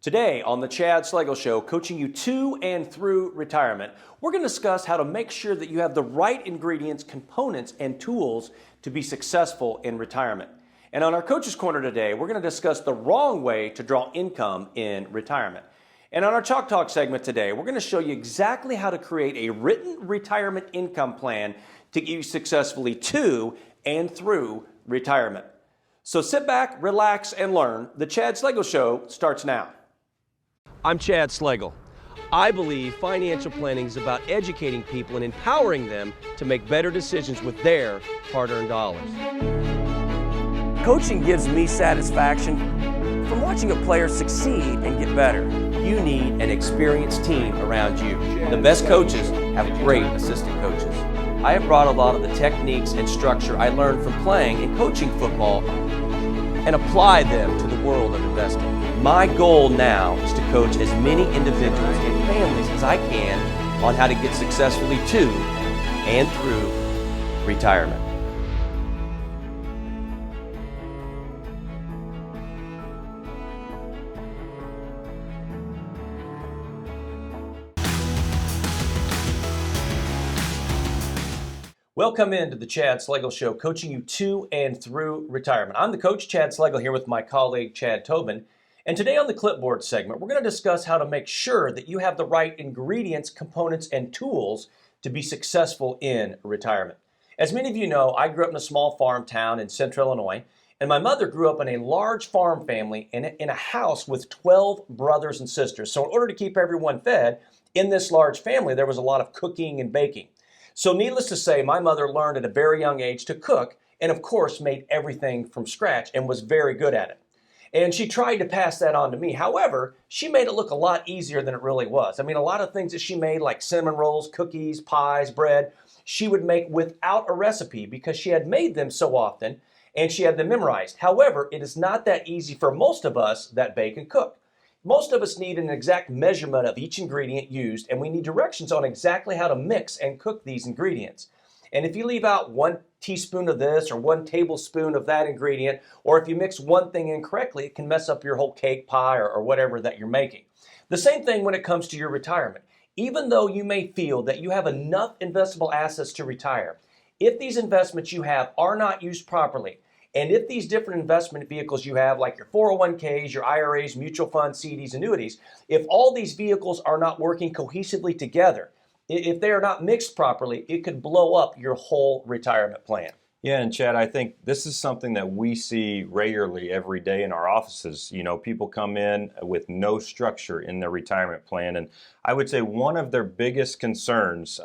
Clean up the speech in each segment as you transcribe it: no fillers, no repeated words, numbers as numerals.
Today on the Chad Slagle Show, coaching you to and through retirement, we're going to discuss how to make sure that you have the right ingredients, components, and tools to be successful in retirement. And on our Coach's Corner today, we're going to discuss the wrong way to draw income in retirement. And on our Chalk Talk segment today, we're going to show you exactly how to create a written retirement income plan to get you successfully to and through retirement. So sit back, relax, and learn. The Chad Slagle Show starts now. I'm Chad Slagle. I believe financial planning is about educating people and empowering them to make better decisions with their hard-earned dollars. Coaching gives me satisfaction from watching a player succeed and get better. You need an experienced team around you. The best coaches have great assistant coaches. I have brought a lot of the techniques and structure I learned from playing and coaching football and applied them to the world of investing. My goal now is to coach as many individuals and families as I can on how to get successfully to and through retirement. Welcome into the Chad Slagle Show, coaching you to and through retirement. I'm the coach, Chad Slagle, here with my colleague, Chad Tobin. And today on the Clipboard segment, we're going to discuss how to make sure that you have the right ingredients, components, and tools to be successful in retirement. As many of you know, I grew up in a small farm town in central Illinois, and my mother grew up in a large farm family in a house with 12 brothers and sisters. So in order to keep everyone fed in this large family, there was a lot of cooking and baking. So needless to say, my mother learned at a very young age to cook and of course made everything from scratch and was very good at it. And she tried to pass that on to me. However, she made it look a lot easier than it really was. I mean, a lot of things that she made, like cinnamon rolls, cookies, pies, bread, she would make without a recipe because she had made them so often and she had them memorized. However, it is not that easy for most of us that bake and cook. Most of us need an exact measurement of each ingredient used, and we need directions on exactly how to mix and cook these ingredients. And if you leave out 1 teaspoon of this or 1 tablespoon of that ingredient, or if you mix one thing incorrectly, it can mess up your whole cake, pie, or whatever that you're making. The same thing when it comes to your retirement. Even though you may feel that you have enough investable assets to retire, if these investments you have are not used properly, and if these different investment vehicles you have, like your 401ks, your IRAs, mutual funds, CDs, annuities, if all these vehicles are not working cohesively together, if they are not mixed properly, it could blow up your whole retirement plan. Yeah, and Chad, I think this is something that we see regularly every day in our offices. You know, people come in with no structure in their retirement plan. And I would say one of their biggest concerns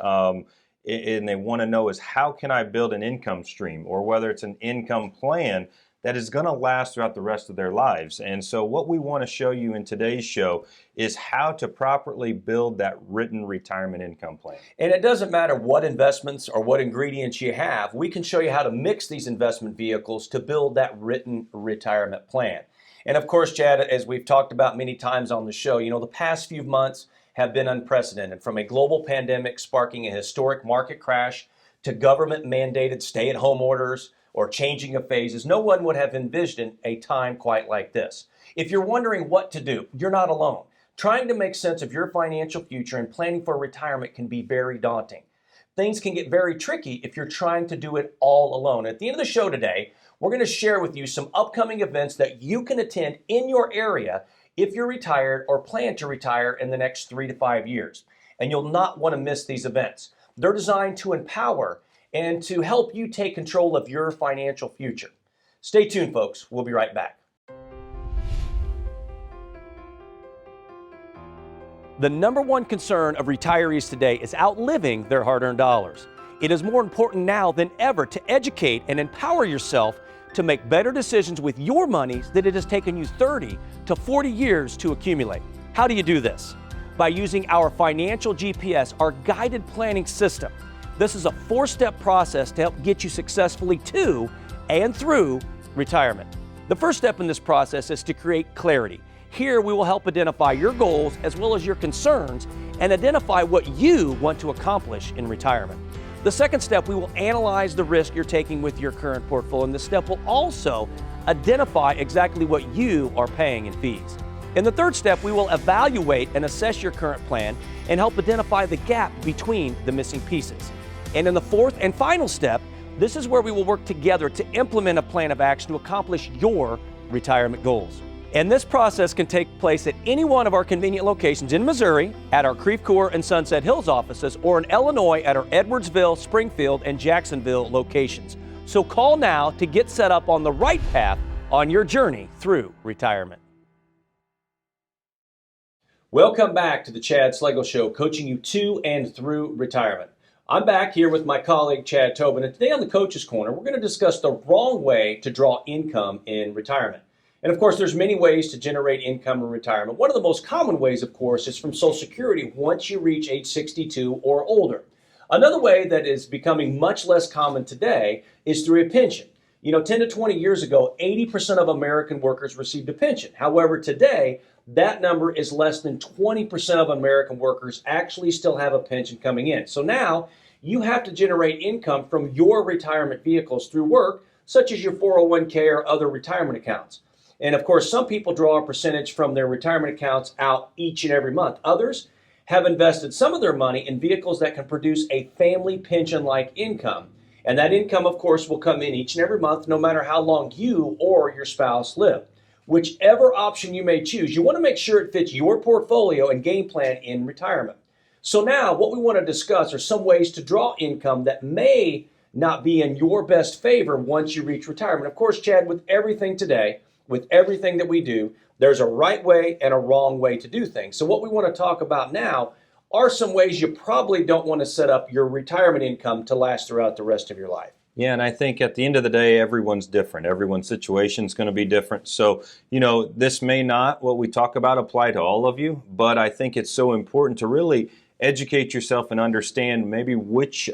and they want to know is, how can I build an income stream, or whether it's an income plan that is going to last throughout the rest of their lives. And so what we want to show you in today's show is how to properly build that written retirement income plan. And it doesn't matter what investments or what ingredients you have, we can show you how to mix these investment vehicles to build that written retirement plan. And of course, Chad, as we've talked about many times on the show, you know, the past few months have been unprecedented, from a global pandemic sparking a historic market crash to government mandated stay-at-home orders or changing of phases. No one would have envisioned a time quite like this. If you're wondering what to do, you're not alone. Trying to make sense of your financial future and planning for retirement can be very daunting. Things can get very tricky if you're trying to do it all alone. At the end of the show today, we're going to share with you some upcoming events that you can attend in your area if you're retired or plan to retire in the next 3 to 5 years. And you'll not want to miss these events. They're designed to empower and to help you take control of your financial future. Stay tuned, folks. We'll be right back. The number one concern of retirees today is outliving their hard-earned dollars. It is more important now than ever to educate and empower yourself to make better decisions with your monies that it has taken you 30 to 40 years to accumulate. How do you do this? By using our Financial GPS, our guided planning system. This is a 4-step process to help get you successfully to and through retirement. The first step in this process is to create clarity. Here we will help identify your goals as well as your concerns and identify what you want to accomplish in retirement. The second step, we will analyze the risk you're taking with your current portfolio, and this step will also identify exactly what you are paying in fees. In the third step, we will evaluate and assess your current plan and help identify the gap between the missing pieces. And in the fourth and final step, this is where we will work together to implement a plan of action to accomplish your retirement goals. And this process can take place at any one of our convenient locations in Missouri, at our Creve Coeur and Sunset Hills offices, or in Illinois at our Edwardsville, Springfield, and Jacksonville locations. So call now to get set up on the right path on your journey through retirement. Welcome back to the Chad Slagle Show, coaching you to and through retirement. I'm back here with my colleague Chad Tobin, and today on the Coach's Corner, we're going to discuss the wrong way to draw income in retirement. And of course, there's many ways to generate income in retirement. One of the most common ways, of course, is from Social Security once you reach age 62 or older. Another way that is becoming much less common today is through a pension. 10 to 20 years ago, 80% of American workers received a pension. However, today, that number is less than 20% of American workers actually still have a pension coming in. So now you have to generate income from your retirement vehicles through work, such as your 401k or other retirement accounts. And of course, some people draw a percentage from their retirement accounts out each and every month. Others have invested some of their money in vehicles that can produce a family pension-like income. And that income, of course, will come in each and every month, no matter how long you or your spouse live. Whichever option you may choose, you want to make sure it fits your portfolio and game plan in retirement. So now what we want to discuss are some ways to draw income that may not be in your best favor once you reach retirement. Of course, Chad, with everything today, with everything that we do, there's a right way and a wrong way to do things. So what we want to talk about now are some ways you probably don't want to set up your retirement income to last throughout the rest of your life. Yeah, and I think at the end of the day, everyone's different. Everyone's situation is going to be different. So, this may not, what we talk about, apply to all of you, but I think it's so important to really educate yourself and understand maybe which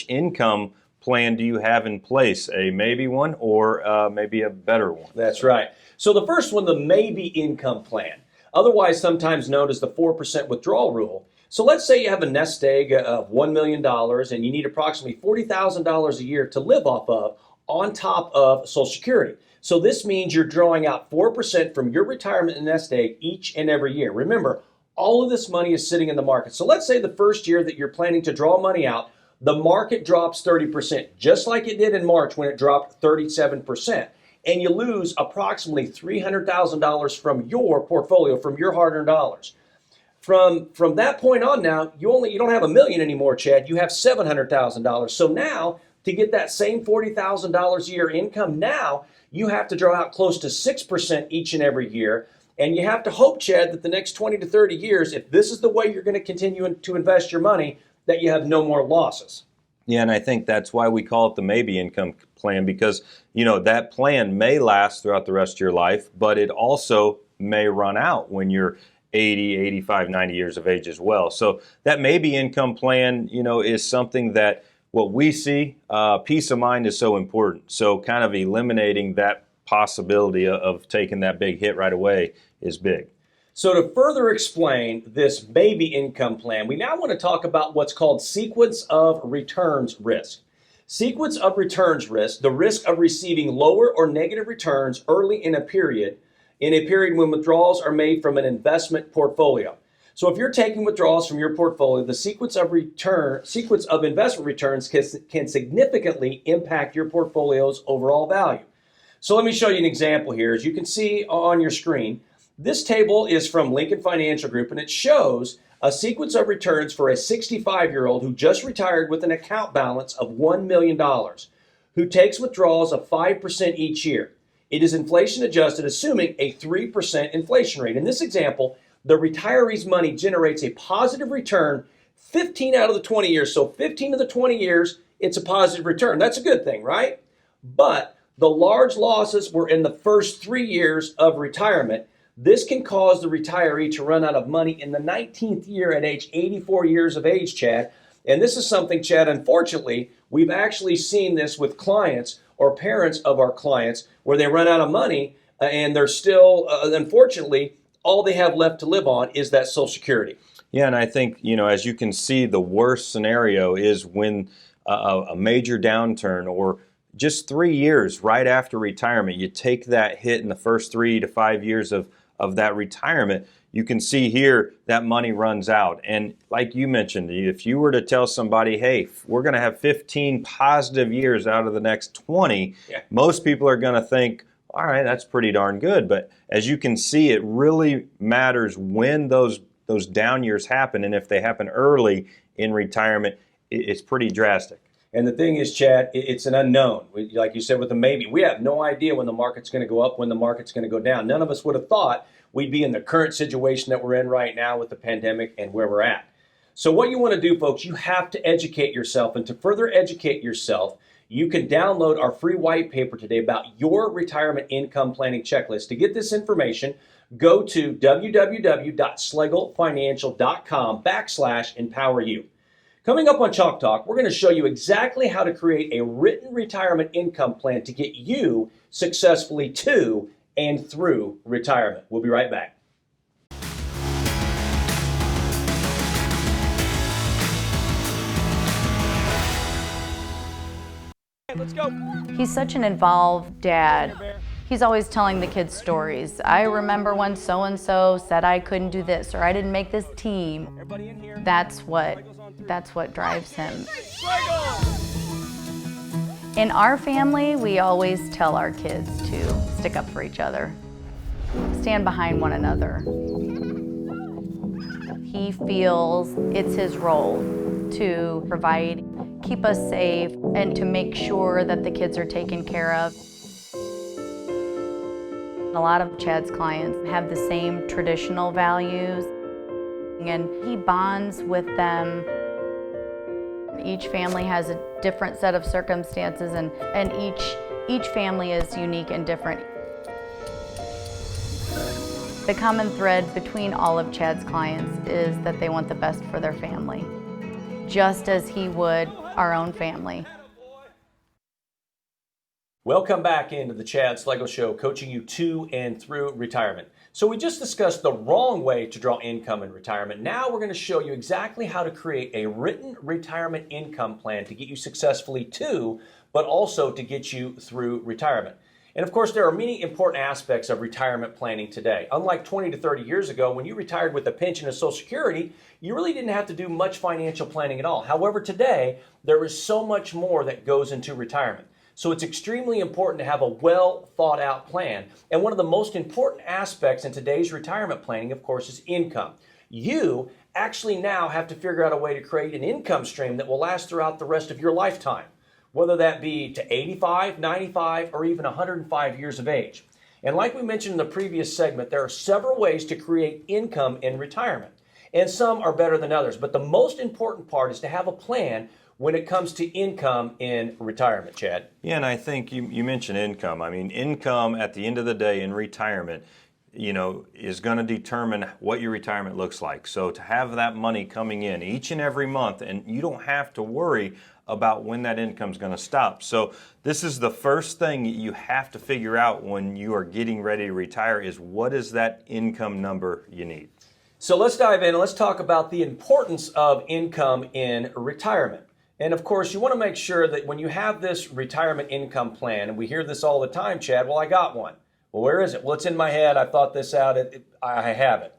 income plan do you have in place, a maybe one or maybe a better one. That's right. So the first one, the maybe income plan, otherwise sometimes known as the 4% withdrawal rule. So let's say you have a nest egg of $1 million and you need approximately $40,000 a year to live off of on top of Social Security. So this means you're drawing out 4% from your retirement nest egg each and every year. Remember, all of this money is sitting in the market. So let's say the first year that you're planning to draw money out, the market drops 30%, just like it did in March when it dropped 37%. And you lose approximately $300,000 from your portfolio, from your hard-earned dollars. From that point on now, you don't have $1 million anymore, Chad. You have $700,000. So now, to get that same $40,000 a year income, now you have to draw out close to 6% each and every year. And you have to hope, Chad, that the next 20 to 30 years, if this is the way you're going to continue to invest your money, that you have no more losses. Yeah, and I think that's why we call it the maybe income plan, because, that plan may last throughout the rest of your life, but it also may run out when you're 80, 85, 90 years of age as well. So that maybe income plan, is something that what we see, peace of mind is so important. So kind of eliminating that possibility of taking that big hit right away is big. So to further explain this maybe income plan, we now want to talk about what's called sequence of returns risk. Sequence of returns risk, the risk of receiving lower or negative returns early in a period when withdrawals are made from an investment portfolio. So if you're taking withdrawals from your portfolio, the sequence of investment returns can significantly impact your portfolio's overall value. So let me show you an example here. As you can see on your screen, this table is from Lincoln Financial Group, and it shows a sequence of returns for a 65-year-old who just retired with an account balance of $1 million, who takes withdrawals of 5% each year. It is inflation adjusted, assuming a 3% inflation rate. In this example, the retiree's money generates a positive return 15 out of the 20 years. So 15 of the 20 years, it's a positive return. That's a good thing, right? But the large losses were in the first 3 years of retirement. This can cause the retiree to run out of money in the 19th year at age 84 years of age, Chad. And this is something, Chad, unfortunately, we've actually seen this with clients or parents of our clients where they run out of money and they're still, unfortunately, all they have left to live on is that Social Security. Yeah, and I think, as you can see, the worst scenario is when a major downturn or just 3 years right after retirement, you take that hit in the first 3 to 5 years of of that retirement, you can see here that money runs out. And like you mentioned, if you were to tell somebody, hey, we're going to have 15 positive years out of the next 20, most people are going to think, all right, that's pretty darn good. But as you can see, it really matters when those down years happen. And if they happen early in retirement, it's pretty drastic. And the thing is, Chad, it's an unknown. Like you said with the maybe, we have no idea when the market's going to go up, when the market's going to go down. None of us would have thought we'd be in the current situation that we're in right now with the pandemic and where we're at. So what you want to do, folks, you have to educate yourself. And to further educate yourself, you can download our free white paper today about your retirement income planning checklist. To get this information, go to www.schlegelfinancial.com/empoweryou. Coming up on Chalk Talk, we're going to show you exactly how to create a written retirement income plan to get you successfully to and through retirement. We'll be right back. Let's go. He's such an involved dad. He's always telling the kids stories. I remember when so-and-so said I couldn't do this or I didn't make this team. That's what drives him. In our family, we always tell our kids to stick up for each other, stand behind one another. He feels it's his role to provide, keep us safe, and to make sure that the kids are taken care of. A lot of Chad's clients have the same traditional values, and he bonds with them. Each family has a different set of circumstances, and each family is unique and different. The common thread between all of Chad's clients is that they want the best for their family, just as he would our own family. Welcome back into the Chad Schlegel Show, coaching you to and through retirement. So we just discussed the wrong way to draw income in retirement. Now we're going to show you exactly how to create a written retirement income plan to get you successfully to, but also to get you through retirement. And of course, there are many important aspects of retirement planning today. Unlike 20 to 30 years ago, when you retired with a pension and Social Security, you really didn't have to do much financial planning at all. However, today, there is so much more that goes into retirement. So it's extremely important to have a well thought out plan. And one of the most important aspects in today's retirement planning, of course, is income. You actually now have to figure out a way to create an income stream that will last throughout the rest of your lifetime, whether that be to 85, 95, or even 105 years of age. And like we mentioned in the previous segment, there are several ways to create income in retirement. And some are better than others. But the most important part is to have a plan when it comes to income in retirement, Chad. Yeah, and I think you mentioned income. I mean, income at the end of the day in retirement, is going to determine what your retirement looks like. So to have that money coming in each and every month, and you don't have to worry about when that income is going to stop. So this is the first thing you have to figure out when you are getting ready to retire is what is that income number you need. So let's dive in and let's talk about the importance of income in retirement. And of course, you want to make sure that when you have this retirement income plan, and we hear this all the time, Chad, well, I got one. Well, where is it? Well, it's in my head. I thought this out. I have it.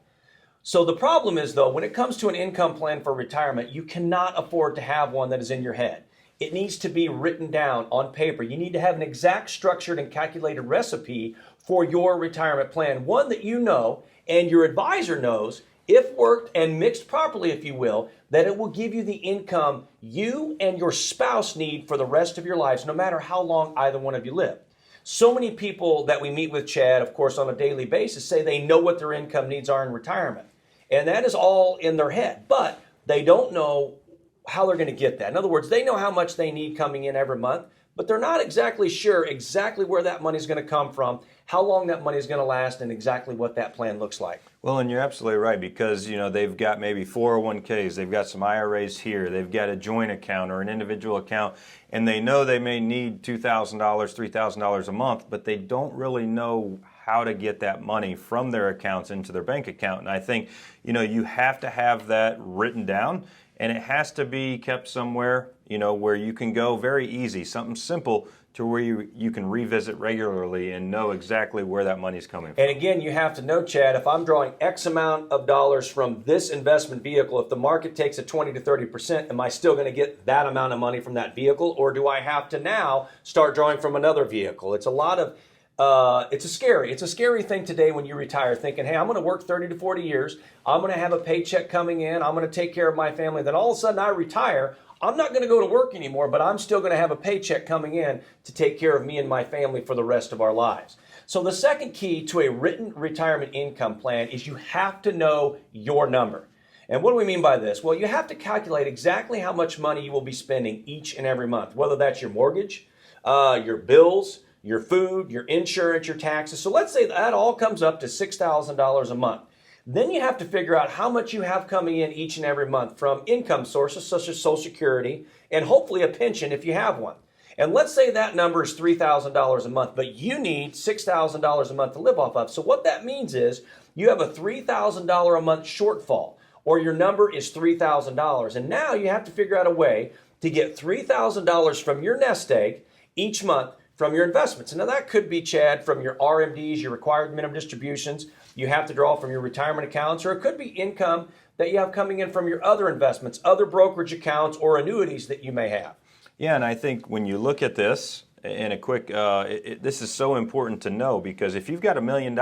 So the problem is, though, when it comes to an income plan for retirement, you cannot afford to have one that is in your head. It needs to be written down on paper. You need to have an exact structured and calculated recipe for your retirement plan, one that you know and your advisor knows, if worked and mixed properly, if you will, that it will give you the income you and your spouse need for the rest of your lives, no matter how long either one of you live. So many people that we meet with, Chad, of course, on a daily basis, say they know what their income needs are in retirement. And that is all in their head, but they don't know how they're going to get that. In other words, they know how much they need coming in every month, but they're not exactly sure exactly where that money is going to come from, how long that money is going to last, and exactly what that plan looks like. Well, and you're absolutely right because, they've got maybe 401ks, they've got some IRAs here, they've got a joint account or an individual account, and they know they may need $2,000, $3,000 a month, but they don't really know how to get that money from their accounts into their bank account. And I think, you have to have that written down, and it has to be kept somewhere, where you can go very easy, something simple to where you can revisit regularly and know exactly where that money's coming from. And again, you have to know, Chad, if I'm drawing X amount of dollars from this investment vehicle, if the market takes a 20 to 30%, am I still going to get that amount of money from that vehicle? Or do I have to now start drawing from another vehicle? It's a lot of, it's a scary thing today when you retire thinking, hey, I'm going to work 30 to 40 years. I'm going to have a paycheck coming in. I'm going to take care of my family. Then all of a sudden I retire. I'm not going to go to work anymore, but I'm still going to have a paycheck coming in to take care of me and my family for the rest of our lives. So the second key to a written retirement income plan is you have to know your number. And what do we mean by this? Well, you have to calculate exactly how much money you will be spending each and every month, whether that's your mortgage, your bills, your food, your insurance, your taxes. So let's say that all comes up to $6,000 a month. Then you have to figure out how much you have coming in each and every month from income sources such as Social Security and hopefully a pension if you have one. And let's say that number is $3,000 a month, but you need $6,000 a month to live off of. So what that means is you have a $3,000 a month shortfall, or your number is $3,000. And now you have to figure out a way to get $3,000 from your nest egg each month from your investments. And now that could be, Chad, from your RMDs, your required minimum distributions. You have to draw from your retirement accounts, or it could be income that you have coming in from your other investments, other brokerage accounts, or annuities that you may have. Yeah, and I think when you look at this, in a quick, this is so important to know, because if you've got $1 million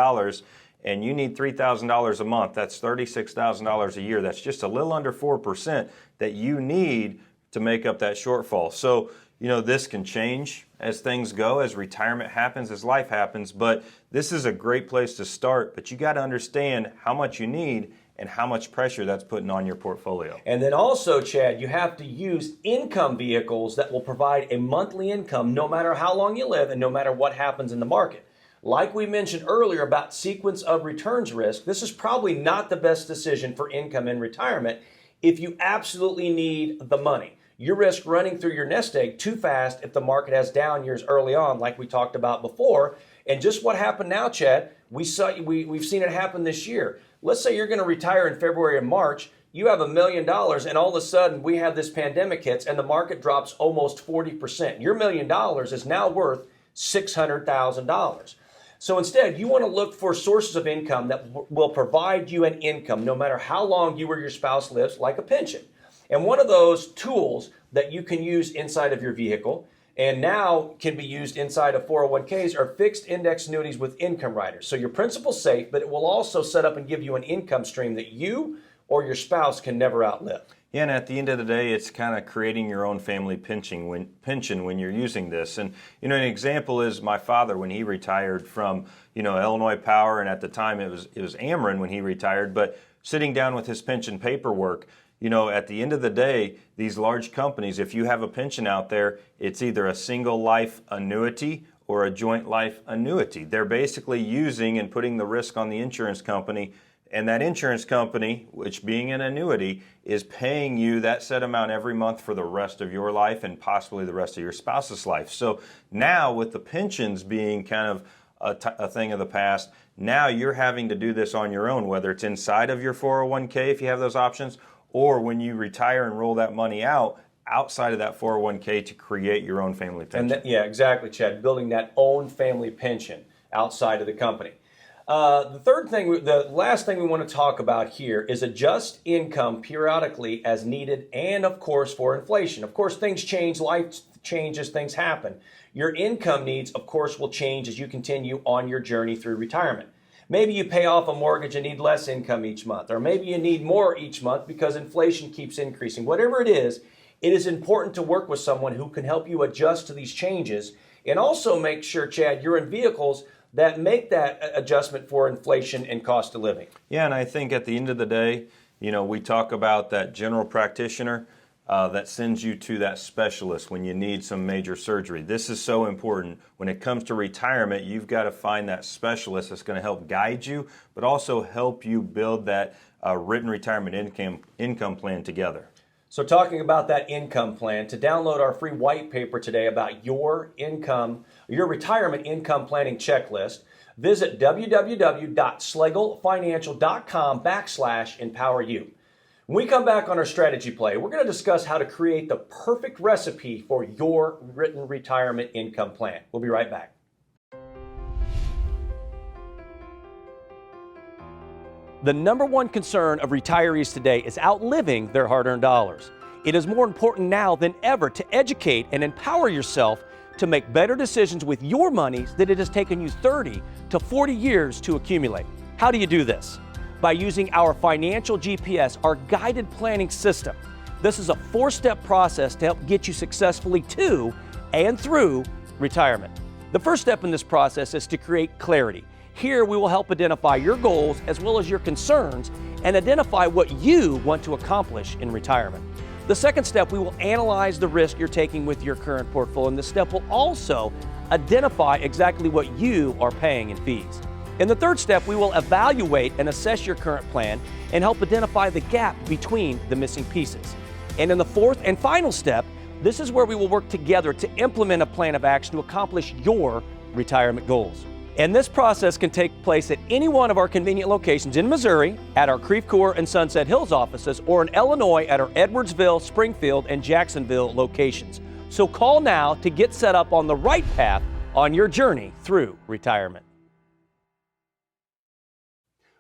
and you need $3,000 a month, that's $36,000 a year. That's just a little under 4% that you need to make up that shortfall. So, you know, this can change as things go, as retirement happens, as life happens, but this is a great place to start. But you got to understand how much you need and how much pressure that's putting on your portfolio. And then also, Chad, you have to use income vehicles that will provide a monthly income no matter how long you live and no matter what happens in the market. Like we mentioned earlier about sequence of returns risk, this is probably not the best decision for income in retirement if you absolutely need the money. You risk running through your nest egg too fast if the market has down years early on, like we talked about before. And just what happened now, Chad, we've seen it happen this year. Let's say you're going to retire in February and March. You have $1 million, and all of a sudden we have this pandemic hits, and the market drops almost 40%. Your $1 million is now worth $600,000. So instead, you want to look for sources of income that will provide you an income no matter how long you or your spouse lives, like a pension. And one of those tools that you can use inside of your vehicle and now can be used inside of 401ks are fixed index annuities with income riders. So your principal's safe, but it will also set up and give you an income stream that you or your spouse can never outlive. Yeah, and at the end of the day, it's kind of creating your own family pension when you're using this. And, you know, an example is my father when he retired from, Illinois Power, and at the time it was Ameren when he retired, but sitting down with his pension paperwork, at the end of the day, these large companies, if you have a pension out there, it's either a single life annuity or a joint life annuity. They're basically using and putting the risk on the insurance company, and that insurance company, which being an annuity, is paying you that set amount every month for the rest of your life and possibly the rest of your spouse's life. So now with the pensions being kind of a thing of the past, now you're having to do this on your own, whether it's inside of your 401k if you have those options, or when you retire and roll that money out, outside of that 401k to create your own family pension. Yeah, exactly, Chad. Building that own family pension outside of the company. The last thing we want to talk about here is adjust income periodically as needed and, of course, for inflation. Of course, things change, life changes, things happen. Your income needs, of course, will change as you continue on your journey through retirement. Maybe you pay off a mortgage and need less income each month, or maybe you need more each month because inflation keeps increasing. Whatever it is important to work with someone who can help you adjust to these changes and also make sure, Chad, you're in vehicles that make that adjustment for inflation and cost of living. Yeah, and I think at the end of the day, we talk about that general practitioner that sends you to that specialist when you need some major surgery. This is so important. When it comes to retirement, you've got to find that specialist that's going to help guide you, but also help you build that written retirement income plan together. So talking about that income plan, to download our free white paper today about your retirement income planning checklist, visit www.schlegelfinancial.com/empoweryou. When we come back on our strategy play, we're going to discuss how to create the perfect recipe for your written retirement income plan. We'll be right back. The number one concern of retirees today is outliving their hard-earned dollars. It is more important now than ever to educate and empower yourself to make better decisions with your money that it has taken you 30 to 40 years to accumulate. How do you do this? By using our Financial GPS, our guided planning system. This is a 4-step process to help get you successfully to and through retirement. The first step in this process is to create clarity. Here we will help identify your goals as well as your concerns and identify what you want to accomplish in retirement. The second step, we will analyze the risk you're taking with your current portfolio, and this step will also identify exactly what you are paying in fees. In the third step, we will evaluate and assess your current plan and help identify the gap between the missing pieces. And in the fourth and final step, this is where we will work together to implement a plan of action to accomplish your retirement goals. And this process can take place at any one of our convenient locations in Missouri, at our Creve Coeur and Sunset Hills offices, or in Illinois at our Edwardsville, Springfield, and Jacksonville locations. So call now to get set up on the right path on your journey through retirement.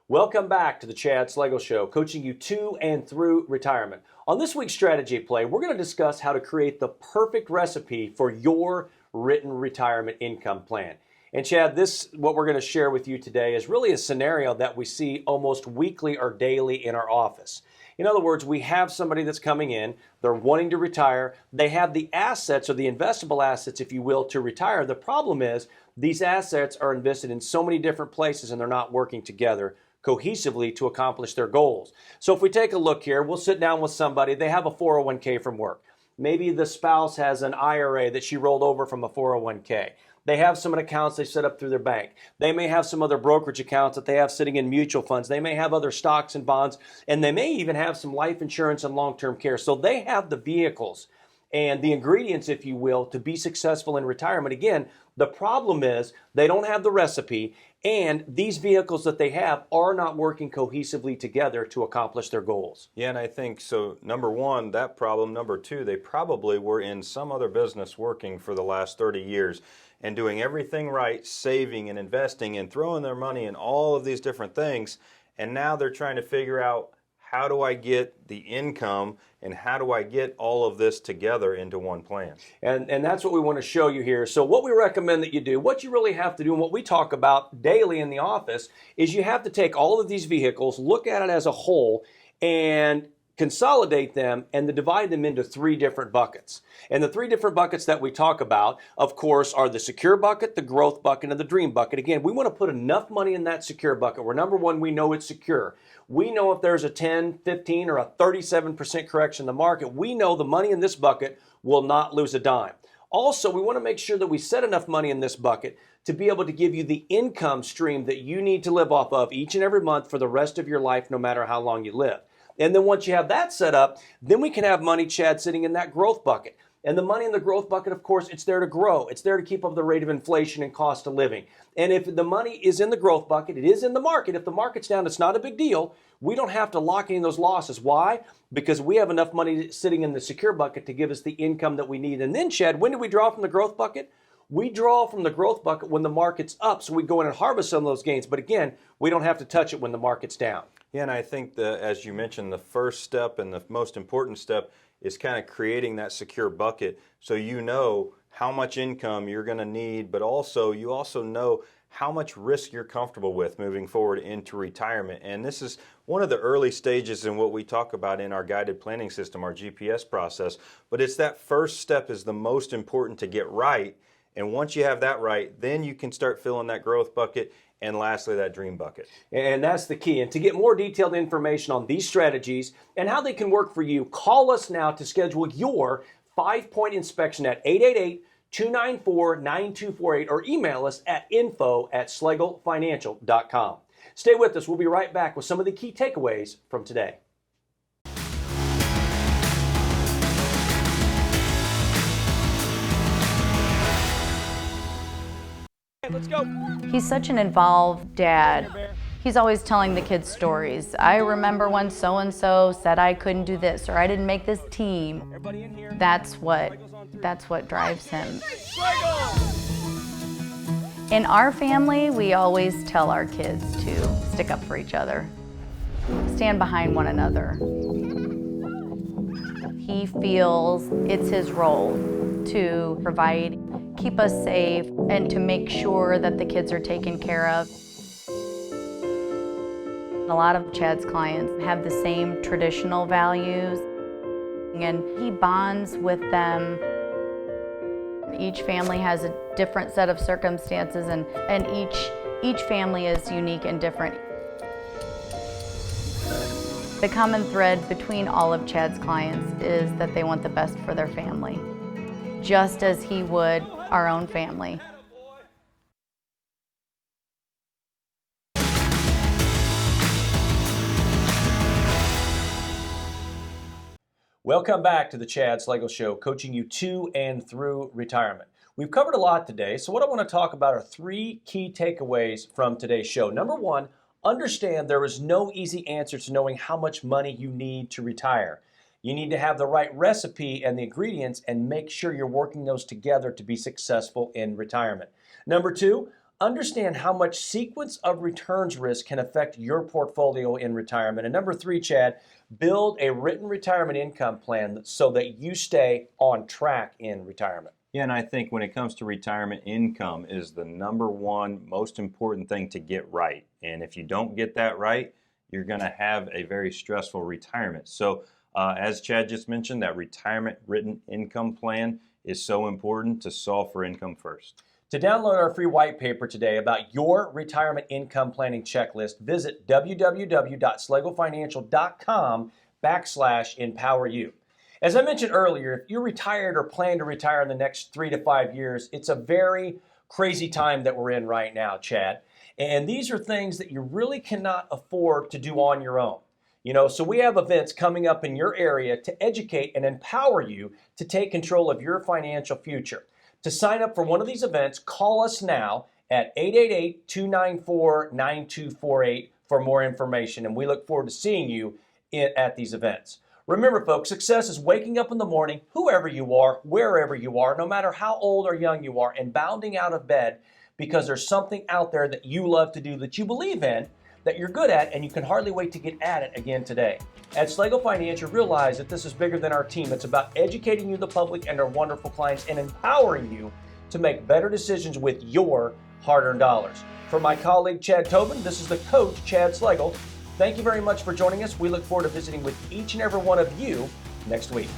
Welcome back to the Chad Slagle Show, coaching you to and through retirement. On this week's strategy play, we're going to discuss how to create the perfect recipe for your written retirement income plan. And Chad, what we're going to share with you today is really a scenario that we see almost weekly or daily in our office. In other words, we have somebody that's coming in, they're wanting to retire, they have the assets or the investable assets, if you will, to retire. The problem is these assets are invested in so many different places and they're not working together cohesively to accomplish their goals. So if we take a look here, we'll sit down with somebody, they have a 401k from work. Maybe the spouse has an IRA that she rolled over from a 401k. They have some accounts they set up through their bank. They may have some other brokerage accounts that they have sitting in mutual funds. They may have other stocks and bonds, and they may even have some life insurance and long-term care. So they have the vehicles and the ingredients, if you will, to be successful in retirement. Again, the problem is they don't have the recipe, and these vehicles that they have are not working cohesively together to accomplish their goals. Yeah, and I think so. Number one, that problem. Number two, they probably were in some other business working for the last 30 years and doing everything right, saving and investing and throwing their money in all of these different things. And now they're trying to figure out, how do I get the income and how do I get all of this together into one plan? And that's what we want to show you here. So what we recommend that you do, what you really have to do, and what we talk about daily in the office, is you have to take all of these vehicles, look at it as a whole, and consolidate them and divide them into 3 different buckets. And the 3 different buckets that we talk about, of course, are the secure bucket, the growth bucket, and the dream bucket. Again, we want to put enough money in that secure bucket where, number one, we know it's secure. We know if there's a 10, 15, or a 37% correction in the market, we know the money in this bucket will not lose a dime. Also, we want to make sure that we set enough money in this bucket to be able to give you the income stream that you need to live off of each and every month for the rest of your life, no matter how long you live. And then once you have that set up, then we can have money, Chad, sitting in that growth bucket. And the money in the growth bucket, of course, it's there to grow. It's there to keep up the rate of inflation and cost of living. And if the money is in the growth bucket, it is in the market. If the market's down, it's not a big deal. We don't have to lock in those losses. Why? Because we have enough money sitting in the secure bucket to give us the income that we need. And then, Chad, when do we draw from the growth bucket? We draw from the growth bucket when the market's up, so we go in and harvest some of those gains. But again, we don't have to touch it when the market's down. Yeah, and I think as you mentioned, the first step and the most important step is kind of creating that secure bucket so you know how much income you're going to need, but you also know how much risk you're comfortable with moving forward into retirement. And this is one of the early stages in what we talk about in our guided planning system, our GPS process. But it's that first step is the most important to get right. And once you have that right, then you can start filling that growth bucket and lastly, that dream bucket. And that's the key. And to get more detailed information on these strategies and how they can work for you, call us now to schedule your 5-point inspection at 888-294-9248 or email us at info@schlegelfinancial.com. Stay with us. We'll be right back with some of the key takeaways from today. Let's go. He's such an involved dad. He's always telling the kids stories. I remember when so-and-so said I couldn't do this, or I didn't make this team. That's what drives him. In our family, we always tell our kids to stick up for each other, stand behind one another. He feels it's his role to provide, keep us safe, and to make sure that the kids are taken care of. A lot of Chad's clients have the same traditional values, and he bonds with them. Each family has a different set of circumstances, and each family is unique and different. The common thread between all of Chad's clients is that they want the best for their family, just as he would our own family. Welcome back to the Chad Slagle Show, coaching you to and through retirement. We've covered a lot today, so what I want to talk about are 3 key takeaways from today's show. Number 1, understand there is no easy answer to knowing how much money you need to retire. You need to have the right recipe and the ingredients and make sure you're working those together to be successful in retirement. Number 2, understand how much sequence of returns risk can affect your portfolio in retirement. And number 3, Chad, build a written retirement income plan so that you stay on track in retirement. Yeah, and I think when it comes to retirement, income is the number one most important thing to get right. And if you don't get that right, you're going to have a very stressful retirement. So as Chad just mentioned, that retirement written income plan is so important to solve for income first. To download our free white paper today about your retirement income planning checklist, visit www.slagofinancial.com/empoweryou. As I mentioned earlier, if you're retired or plan to retire in the next 3 to 5 years, it's a very crazy time that we're in right now, Chad. And these are things that you really cannot afford to do on your own. So we have events coming up in your area to educate and empower you to take control of your financial future. To sign up for one of these events, call us now at 888-294-9248 for more information, and we look forward to seeing you at these events. Remember, folks, success is waking up in the morning, whoever you are, wherever you are, no matter how old or young you are, and bounding out of bed because there's something out there that you love to do, that you believe in, that you're good at, and you can hardly wait to get at it again today. At Slagle Financial, realize that this is bigger than our team. It's about educating you, the public, and our wonderful clients, and empowering you to make better decisions with your hard-earned dollars. For my colleague, Chad Tobin, this is the coach, Chad Slagle. Thank you very much for joining us. We look forward to visiting with each and every one of you next week.